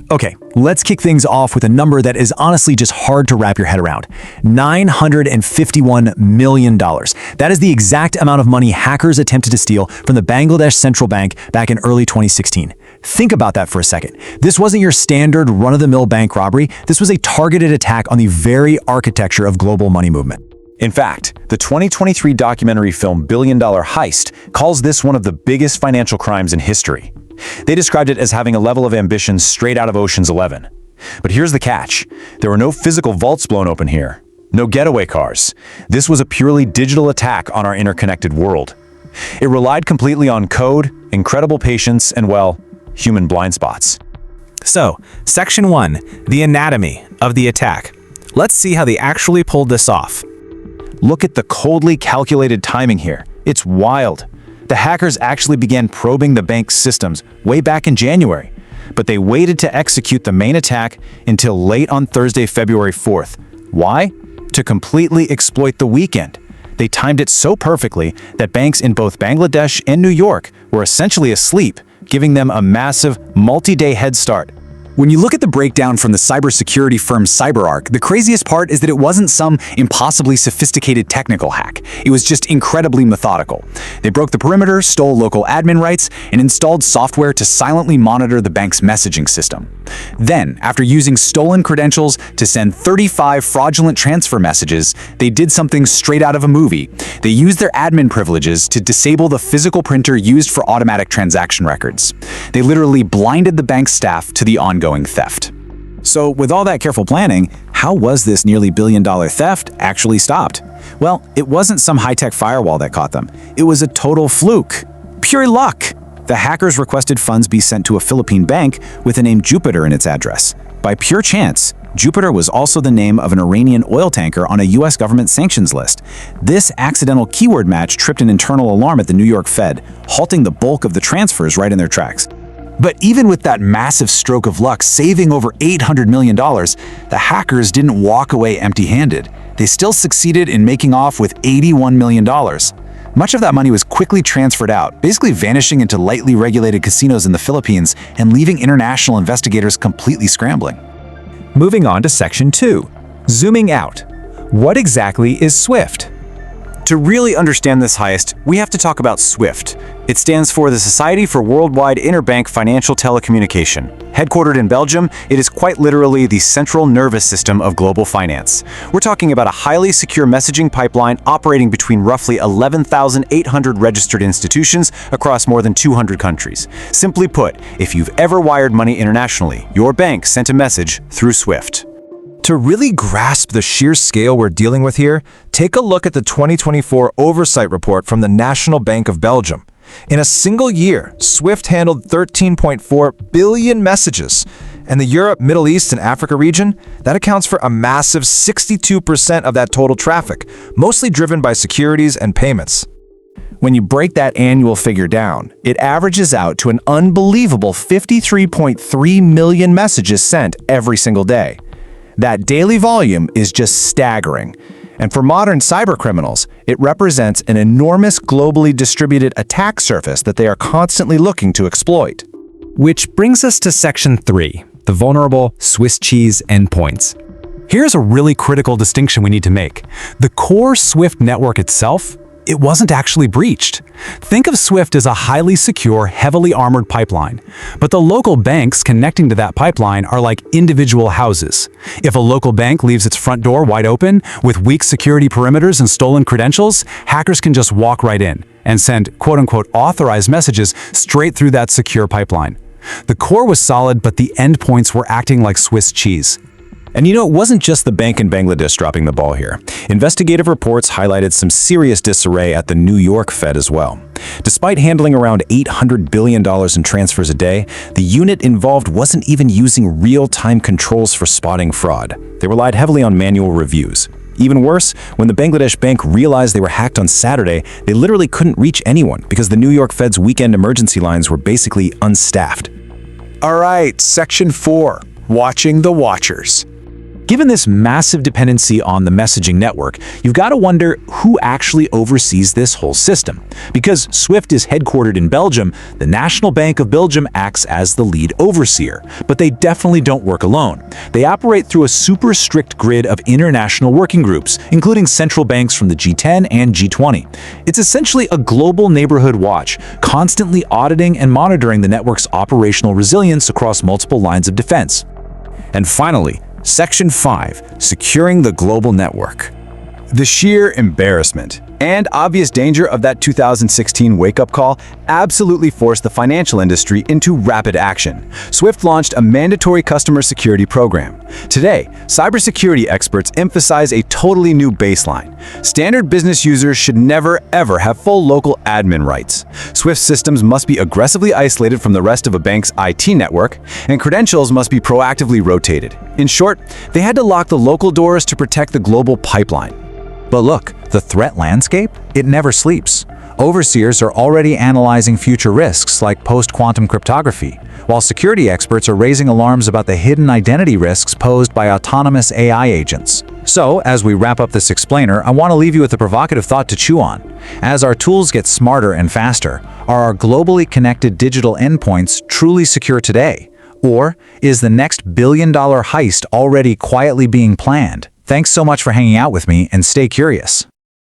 Okay, let's kick things off with a number that is honestly just hard to wrap your head around. $951 million. That is the exact amount of money hackers attempted to steal from the Bangladesh Central Bank back in early 2016. Think about that for a second. This wasn't your standard run-of-the-mill bank robbery. This was a targeted attack on the very architecture of global money movement. In fact, the 2023 documentary film Billion Dollar Heist calls this one of the biggest financial crimes in history. They described it as having a level of ambition straight out of Ocean's 11. But here's the catch. There were no physical vaults blown open here. No getaway cars. This was a purely digital attack on our interconnected world. It relied completely on code, incredible patience, and, well, human blind spots. So, Section 1, the anatomy of the attack. Let's see how they actually pulled this off. Look at the coldly calculated timing here. It's wild. The hackers actually began probing the bank's systems way back in January, but they waited to execute the main attack until late on Thursday, February 4th. Why? To completely exploit the weekend. They timed it so perfectly that banks in both Bangladesh and New York were essentially asleep, giving them a massive, multi-day head start. When you look at the breakdown from the cybersecurity firm CyberArk, the craziest part is that it wasn't some impossibly sophisticated technical hack. It was just incredibly methodical. They broke the perimeter, stole local admin rights, and installed software to silently monitor the bank's messaging system. Then, after using stolen credentials to send 35 fraudulent transfer messages, they did something straight out of a movie. They used their admin privileges to disable the physical printer used for automatic transaction records. They literally blinded the bank's staff to the ongoing theft. So, with all that careful planning, how was this nearly billion-dollar theft actually stopped? Well, it wasn't some high-tech firewall that caught them. It was a total fluke. Pure luck. The hackers requested funds be sent to a Philippine bank with the name Jupiter in its address. By pure chance, Jupiter was also the name of an Iranian oil tanker on a U.S. government sanctions list. This accidental keyword match tripped an internal alarm at the New York Fed, halting the bulk of the transfers right in their tracks. But even with that massive stroke of luck saving over $800 million, the hackers didn't walk away empty-handed. They still succeeded in making off with $81 million. Much of that money was quickly transferred out, basically vanishing into lightly regulated casinos in the Philippines and leaving international investigators completely scrambling. Moving on to Section 2, zooming out. What exactly is SWIFT? To really understand this heist, we have to talk about SWIFT. It stands for the Society for Worldwide Interbank Financial Telecommunication. Headquartered in Belgium, it is quite literally the central nervous system of global finance. We're talking about a highly secure messaging pipeline operating between roughly 11,800 registered institutions across more than 200 countries. Simply put, if you've ever wired money internationally, your bank sent a message through SWIFT. To really grasp the sheer scale we're dealing with here, take a look at the 2024 Oversight Report from the National Bank of Belgium. In a single year, SWIFT handled 13.4 billion messages. And the Europe, Middle East, and Africa region, that accounts for a massive 62% of that total traffic, mostly driven by securities and payments. When you break that annual figure down, it averages out to an unbelievable 53.3 million messages sent every single day. That daily volume is just staggering. And for modern cybercriminals, it represents an enormous globally distributed attack surface that they are constantly looking to exploit. Which brings us to Section 3, the vulnerable Swiss cheese endpoints. Here's a really critical distinction we need to make. The core SWIFT network itself, it wasn't actually breached. Think of SWIFT as a highly secure, heavily armored pipeline. But the local banks connecting to that pipeline are like individual houses. If a local bank leaves its front door wide open, with weak security perimeters and stolen credentials, hackers can just walk right in and send quote-unquote authorized messages straight through that secure pipeline. The core was solid, but the endpoints were acting like Swiss cheese. And you know, it wasn't just the bank in Bangladesh dropping the ball here. Investigative reports highlighted some serious disarray at the New York Fed as well. Despite handling around $800 billion in transfers a day, the unit involved wasn't even using real-time controls for spotting fraud. They relied heavily on manual reviews. Even worse, when the Bangladesh bank realized they were hacked on Saturday, they literally couldn't reach anyone because the New York Fed's weekend emergency lines were basically unstaffed. All right, Section 4, watching the watchers. Given this massive dependency on the messaging network, you've got to wonder who actually oversees this whole system. Because SWIFT is headquartered in Belgium, the National Bank of Belgium acts as the lead overseer. But they definitely don't work alone. They operate through a super strict grid of international working groups, including central banks from the G10 and G20. It's essentially a global neighborhood watch, constantly auditing and monitoring the network's operational resilience across multiple lines of defense. And finally, Section 5, Securing the Global Network. The sheer embarrassment and obvious danger of that 2016 wake-up call absolutely forced the financial industry into rapid action. SWIFT launched a mandatory customer security program. Today, cybersecurity experts emphasize a totally new baseline. Standard business users should never, ever have full local admin rights. SWIFT systems must be aggressively isolated from the rest of a bank's IT network, and credentials must be proactively rotated. In short, they had to lock the local doors to protect the global pipeline. But look, the threat landscape, it never sleeps. Overseers are already analyzing future risks like post-quantum cryptography, while security experts are raising alarms about the hidden identity risks posed by autonomous AI agents. So, as we wrap up this explainer, I want to leave you with a provocative thought to chew on. As our tools get smarter and faster, are our globally connected digital endpoints truly secure today? Or is the next billion-dollar heist already quietly being planned? Thanks so much for hanging out with me, and stay curious.